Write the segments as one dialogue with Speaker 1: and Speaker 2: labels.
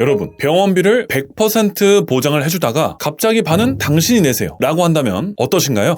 Speaker 1: 여러분, 병원비를 100% 보장을 해주다가 갑자기 반은 당신이 내세요 라고 한다면 어떠신가요?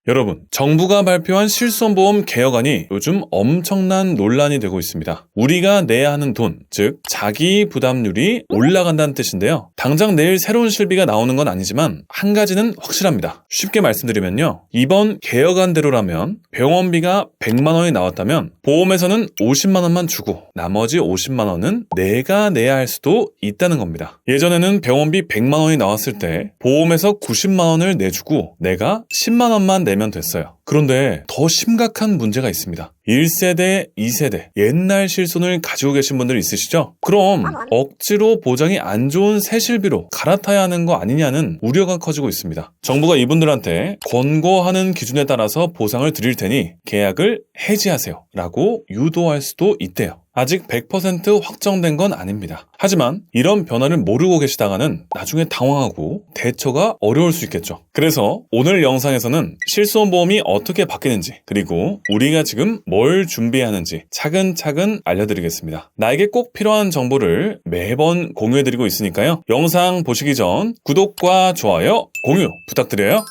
Speaker 1: 여러분, 정부가 발표한 실손보험 개혁안이 요즘 엄청난 논란이 되고 있습니다. 우리가 내야 하는 돈, 즉 자기 부담률이 올라간다는 뜻인데요. 당장 내일 새로운 실비가 나오는 건 아니지만 한 가지는 확실합니다. 쉽게 말씀드리면요. 이번 개혁안대로라면 병원비가 100만 원이 나왔다면 보험에서는 50만 원만 주고 나머지 50만 원은 내가 내야 할 수도 있다는 겁니다. 예전에는 병원비 100만 원이 나왔을 때 보험에서 90만 원을 내주고 내가 10만 원만 내면 됐어요. 그런데 더 심각한 문제가 있습니다. 1세대, 2세대, 옛날 실손을 가지고 계신 분들 있으시죠? 그럼 억지로 보장이 안 좋은 새 실비로 갈아타야 하는 거 아니냐는 우려가 커지고 있습니다. 정부가 이분들한테 권고하는 기준에 따라서 보상을 드릴 테니 계약을 해지하세요 라고 유도할 수도 있대요. 아직 100% 확정된 건 아닙니다. 하지만 이런 변화를 모르고 계시다가는 나중에 당황하고 대처가 어려울 수 있겠죠. 그래서 오늘 영상에서는 실손보험이 어떻게 바뀌는지, 그리고 우리가 지금 뭘 준비해야 하는지 차근차근 알려드리겠습니다. 나에게 꼭 필요한 정보를 매번 공유해드리고 있으니까요. 영상 보시기 전 구독과 좋아요, 공유 부탁드려요.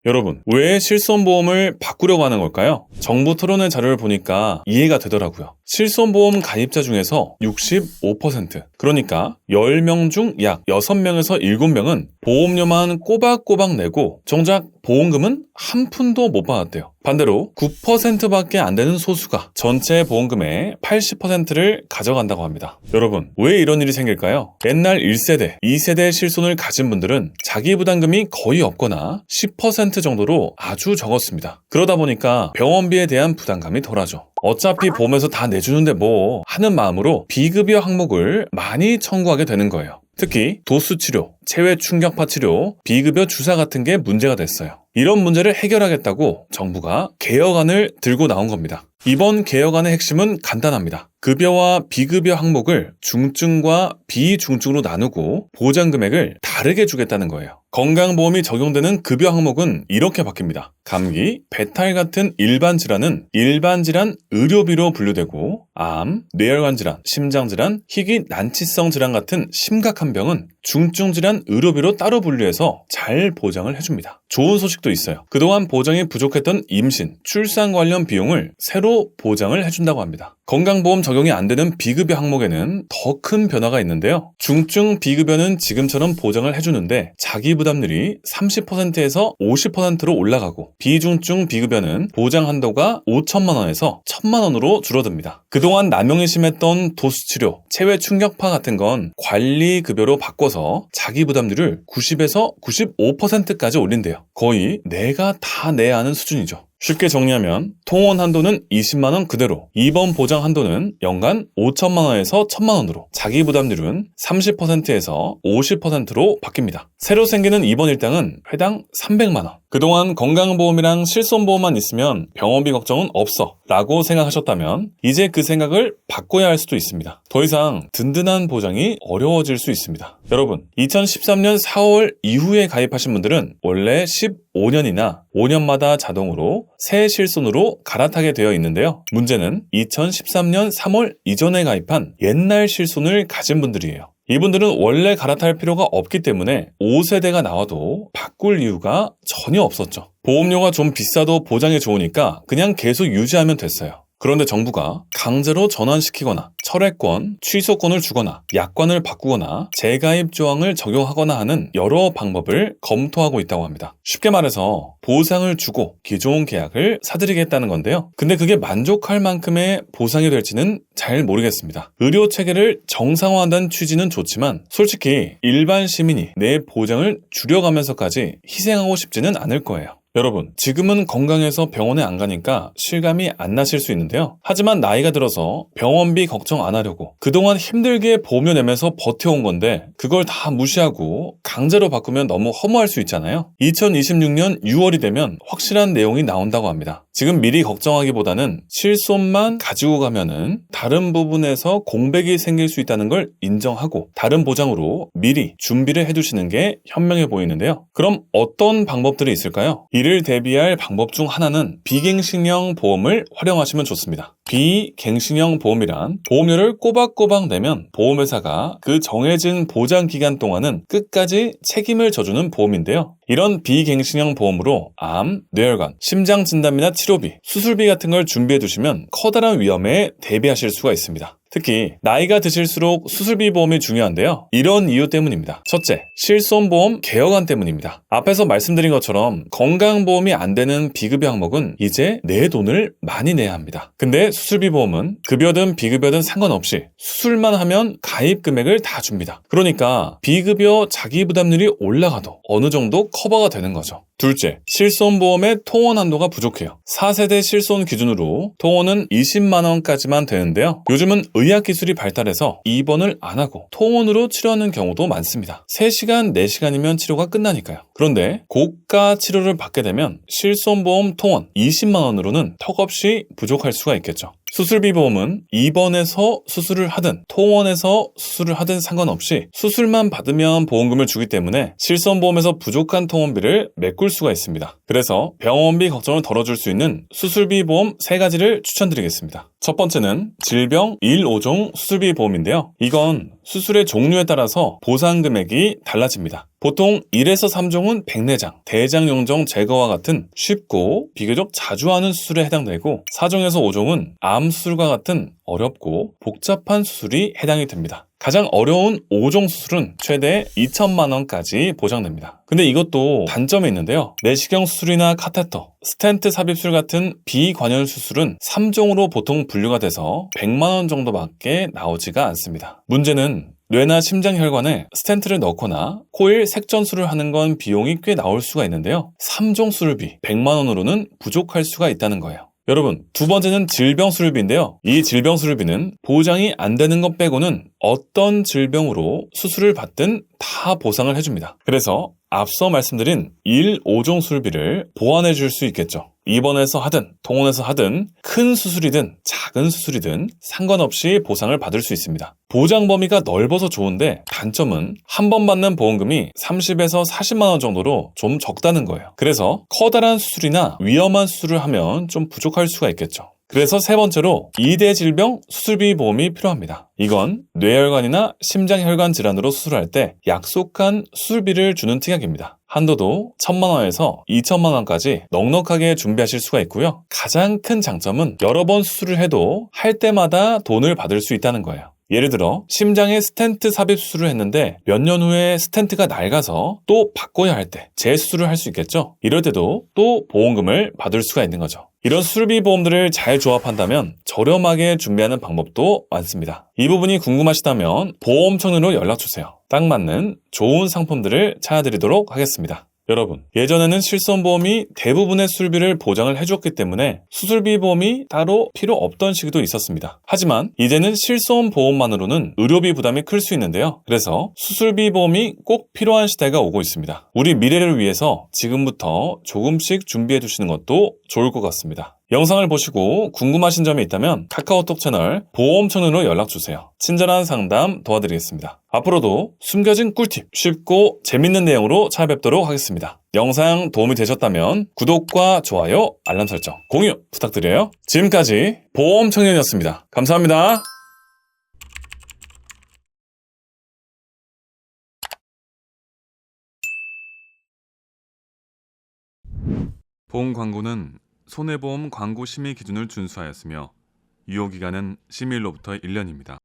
Speaker 1: 여러분, 왜 실손보험을 바꾸려고 하는 걸까요? 정부 토론회 자료를 보니까 이해가 되더라고요. 실손보험 가입자 중에서 65%, 그러니까 10명 중 약 6명에서 7명은 보험료만 꼬박꼬박 내고 정작 보험금은 한 푼도 못 받았대요. 반대로 9%밖에 안 되는 소수가 전체 보험금의 80%를 가져간다고 합니다. 여러분, 왜 이런 일이 생길까요? 옛날 1세대, 2세대 실손을 가진 분들은 자기 부담금이 거의 없거나 10% 정도로 아주 적었습니다. 그러다 보니까 병원비에 대한 부담감이 덜하죠. 어차피 보험에서 다 내주는데 뭐 하는 마음으로 비급여 항목을 많이 청구하게 되는 거예요. 특히 도수치료, 체외충격파 치료, 비급여 주사 같은 게 문제가 됐어요. 이런 문제를 해결하겠다고 정부가 개혁안을 들고 나온 겁니다. 이번 개혁안의 핵심은 간단합니다. 급여와 비급여 항목을 중증과 비중증으로 나누고 보장 금액을 다르게 주겠다는 거예요. 건강보험이 적용되는 급여 항목은 이렇게 바뀝니다. 감기, 배탈 같은 일반 질환은 일반 질환 의료비로 분류되고 암, 뇌혈관 질환, 심장 질환, 희귀 난치성 질환 같은 심각한 병은 중증 질환 의료비로 따로 분류해서 잘 보장을 해줍니다. 좋은 소식도 있어요. 그동안 보장이 부족했던 임신, 출산 관련 비용을 새로 보장을 해준다고 합니다. 건강보험 적용이 안 되는 비급여 항목에는 더 큰 변화가 있는데요. 중증 비급여는 지금처럼 보장을 해주는데 자기 부담률이 30%에서 50%로 올라가고 비중증 비급여는 보장 한도가 5천만 원에서 1천만 원으로 줄어듭니다. 그동안 남용이 심했던 도수치료, 체외충격파 같은 건 관리급여로 바꿔서 자기 부담률을 90에서 95%까지 올린대요. 거의 내가 다 내야 하는 수준이죠. 쉽게 정리하면 통원 한도는 20만 원 그대로, 입원 보장 한도는 연간 5천만 원에서 1천만 원으로, 자기 부담률은 30%에서 50%로 바뀝니다. 새로 생기는 입원 일당은 회당 300만 원. 그동안 건강보험이랑 실손보험만 있으면 병원비 걱정은 없어 라고 생각하셨다면 이제 그 생각을 바꿔야 할 수도 있습니다. 더 이상 든든한 보장이 어려워질 수 있습니다. 여러분, 2013년 4월 이후에 가입하신 분들은 원래 15년이나 5년마다 자동으로 새 실손으로 갈아타게 되어 있는데요. 문제는 2013년 3월 이전에 가입한 옛날 실손을 가진 분들이에요. 이분들은 원래 갈아탈 필요가 없기 때문에 5세대가 나와도 바꿀 이유가 전혀 없었죠. 보험료가 좀 비싸도 보장이 좋으니까 그냥 계속 유지하면 됐어요. 그런데 정부가 강제로 전환시키거나 철회권, 취소권을 주거나 약관을 바꾸거나 재가입 조항을 적용하거나 하는 여러 방법을 검토하고 있다고 합니다. 쉽게 말해서 보상을 주고 기존 계약을 사들이겠다는 건데요. 근데 그게 만족할 만큼의 보상이 될지는 잘 모르겠습니다. 의료 체계를 정상화한다는 취지는 좋지만 솔직히 일반 시민이 내 보장을 줄여가면서까지 희생하고 싶지는 않을 거예요. 여러분, 지금은 건강해서 병원에 안 가니까 실감이 안 나실 수 있는데요. 하지만 나이가 들어서 병원비 걱정 안 하려고 그동안 힘들게 보험료 내면서 버텨온 건데 그걸 다 무시하고 강제로 바꾸면 너무 허무할 수 있잖아요. 2026년 6월이 되면 확실한 내용이 나온다고 합니다. 지금 미리 걱정하기보다는 실손만 가지고 가면은 다른 부분에서 공백이 생길 수 있다는 걸 인정하고 다른 보장으로 미리 준비를 해두시는 게 현명해 보이는데요. 그럼 어떤 방법들이 있을까요? 이를 대비할 방법 중 하나는 비갱신형 보험을 활용하시면 좋습니다. 비갱신형 보험이란 보험료를 꼬박꼬박 내면 보험회사가 그 정해진 보장 기간 동안은 끝까지 책임을 져주는 보험인데요. 이런 비갱신형 보험으로 암, 뇌혈관, 심장 진단비나 치료비, 수술비 같은 걸 준비해 두시면 커다란 위험에 대비하실 수가 있습니다. 특히 나이가 드실수록 수술비 보험이 중요한데요. 이런 이유 때문입니다. 첫째, 실손보험 개혁안 때문입니다. 앞에서 말씀드린 것처럼 건강보험이 안 되는 비급여 항목은 이제 내 돈을 많이 내야 합니다. 근데 수술비 보험은 급여든 비급여든 상관없이 수술만 하면 가입 금액을 다 줍니다. 그러니까 비급여 자기부담률이 올라가도 어느 정도 커버가 되는 거죠. 둘째, 실손보험의 통원 한도가 부족해요. 4세대 실손 기준으로 통원은 20만 원까지만 되는데요. 요즘은 의학기술이 발달해서 입원을 안 하고 통원으로 치료하는 경우도 많습니다. 3시간, 4시간이면 치료가 끝나니까요. 그런데 고가 치료를 받게 되면 실손보험 통원 20만 원으로는 턱없이 부족할 수가 있겠죠. 수술비 보험은 입원해서 수술을 하든 통원에서 수술을 하든 상관없이 수술만 받으면 보험금을 주기 때문에 실손보험에서 부족한 통원비를 메꿀 수가 있습니다. 그래서 병원비 걱정을 덜어줄 수 있는 수술비 보험 3가지를 추천드리겠습니다. 첫 번째는 질병 1, 5종 수술비 보험인데요. 이건 수술의 종류에 따라서 보상 금액이 달라집니다. 보통 1에서 3종은 백내장, 대장용종 제거와 같은 쉽고 비교적 자주 하는 수술에 해당되고 4종에서 5종은 암 수술과 같은 어렵고 복잡한 수술이 해당이 됩니다. 가장 어려운 5종 수술은 최대 2천만 원까지 보장됩니다. 근데 이것도 단점이 있는데요. 내시경 수술이나 카테터, 스텐트 삽입술 같은 비관절 수술은 3종으로 보통 분류가 돼서 100만 원 정도밖에 나오지가 않습니다. 문제는 뇌나 심장혈관에 스텐트를 넣거나 코일 색전술을 하는 건 비용이 꽤 나올 수가 있는데요. 3종 수술비 100만 원으로는 부족할 수가 있다는 거예요. 여러분, 두 번째는 질병 수술비인데요. 이 질병 수술비는 보장이 안 되는 것 빼고는 어떤 질병으로 수술을 받든 다 보상을 해줍니다. 그래서 앞서 말씀드린 1, 5종 수술비를 보완해 줄 수 있겠죠. 입원해서 하든 통원에서 하든 큰 수술이든 작은 수술이든 상관없이 보상을 받을 수 있습니다. 보장 범위가 넓어서 좋은데 단점은 한 번 받는 보험금이 30에서 40만 원 정도로 좀 적다는 거예요. 그래서 커다란 수술이나 위험한 수술을 하면 좀 부족할 수가 있겠죠. 그래서 세 번째로 2대 질병 수술비 보험이 필요합니다. 이건 뇌혈관이나 심장혈관 질환으로 수술할 때 약속한 수술비를 주는 특약입니다. 한도도 1,000만 원에서 2천만 원까지 넉넉하게 준비하실 수가 있고요. 가장 큰 장점은 여러 번 수술을 해도 할 때마다 돈을 받을 수 있다는 거예요. 예를 들어 심장에 스텐트 삽입 수술을 했는데 몇 년 후에 스텐트가 낡아서 또 바꿔야 할 때 재수술을 할 수 있겠죠. 이럴 때도 또 보험금을 받을 수가 있는 거죠. 이런 수술비 보험들을 잘 조합한다면 저렴하게 준비하는 방법도 많습니다. 이 부분이 궁금하시다면 보험청으로 연락주세요. 딱 맞는 좋은 상품들을 찾아드리도록 하겠습니다. 여러분, 예전에는 실손보험이 대부분의 수술비를 보장을 해줬기 때문에 수술비 보험이 따로 필요 없던 시기도 있었습니다. 하지만 이제는 실손보험만으로는 의료비 부담이 클 수 있는데요. 그래서 수술비 보험이 꼭 필요한 시대가 오고 있습니다. 우리 미래를 위해서 지금부터 조금씩 준비해 두시는 것도 좋을 것 같습니다. 영상을 보시고 궁금하신 점이 있다면 카카오톡 채널 보험청으로 연락주세요. 친절한 상담 도와드리겠습니다. 앞으로도 숨겨진 꿀팁, 쉽고 재밌는 내용으로 찾아뵙도록 하겠습니다. 영상 도움이 되셨다면 구독과 좋아요, 알람 설정, 공유 부탁드려요. 지금까지 보험청년이었습니다. 감사합니다. 보험 광고는 손해보험 광고 심의 기준을 준수하였으며 유효기간은 심의일로부터 1년입니다.